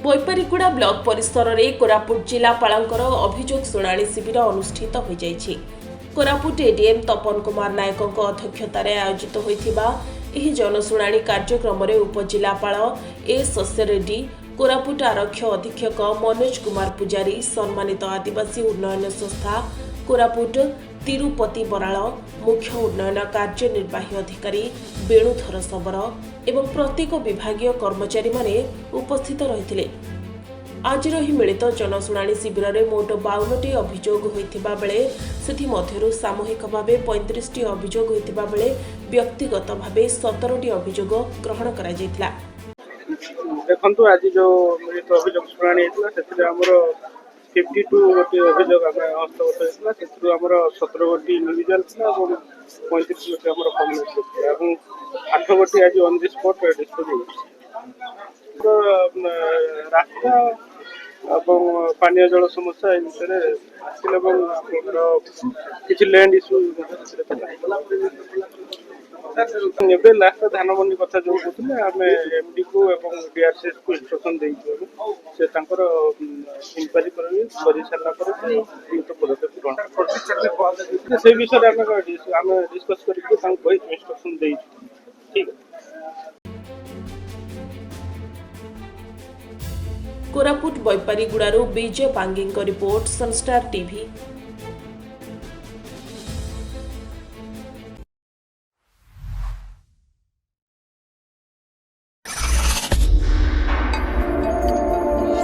Baipariguda block परिसर में कोरापुट जिलापालंकर अभियोग शुणाणी शिविर अनुष्ठित हो जाइछि। कोरापुट एडीएम तपन कुमार नायक अध्यक्षतार आयोजित होइथिबा एही जनशुणाणी कार्यक्रम में उपजिलापाल ए शस्य रेड्डी, कोरापुट आरक्ष अधीक्षक मनोज कुमार पुजारी, सम्मानित आदिवासी उन्नयन संस्था कोरापुट तिरुपति बराल, मुख्य उन्नयन कार्यनिर्वाही अधिकारी वेणुधर शबर एवं प्रत्येक विभागीय कर्मचारी माने उपस्थित रहिथिले। आज मिलित जनशुणाणी शिविर में मोट 52टी अभियोग होइथिबा बेले सेथि मध्यरु सामूहिक भावे 35टी अभियोग होइथिबा बेले व्यक्तिगत भावे 17टी अभियोग ग्रहण करा जायतिला। देखंतु आज जो मिलित अभियोग शुणाणी हेतला सेथि हमरो 52 गोटी अभियोग आमे हस्तगत हेतला, सेथि हमरो 17 गोटी इंडिविजुअल थिला और 35 गोटी हमरो कम्युनिटी थिला और 8 गोटी आज ऑन द स्पॉट डिस्पोज तो रास्ता এবং পানীয় জল সমস্যা এই বিষয়ে ছিল এবং কিছু ল্যান্ড ইস্যু ଏବେ ଲାଷ୍ଟ ଧାନମଣ୍ଡି କଥା ଯୋଉ କହୁଥିଲେ ଆମେ ଏମଡି କୁ ଏବଂ ଡିଆରସିଏସ୍ କୁ ଇନଷ୍ଟ୍ରକ୍ସନ ଦେଇଛୁ ସେ ତାଙ୍କର ଇନକ୍ୱାରି କରି ସାରିଲା ପରେ ପଦକ୍ଷେପ ଗ୍ରହଣ କରିବେ। ସେ ବିଷୟରେ ଆମେ ଡିସ୍କସ୍ କରିକି ତାଙ୍କୁ କହି ଇନଷ୍ଟ୍ରକ୍ସନ ଦେଇଛୁ। ଠିକ୍ ଅଛି। कोरापुट बैपारीगुड़ारू विजय पांगी रिपोर्ट सनस्टार टीवी।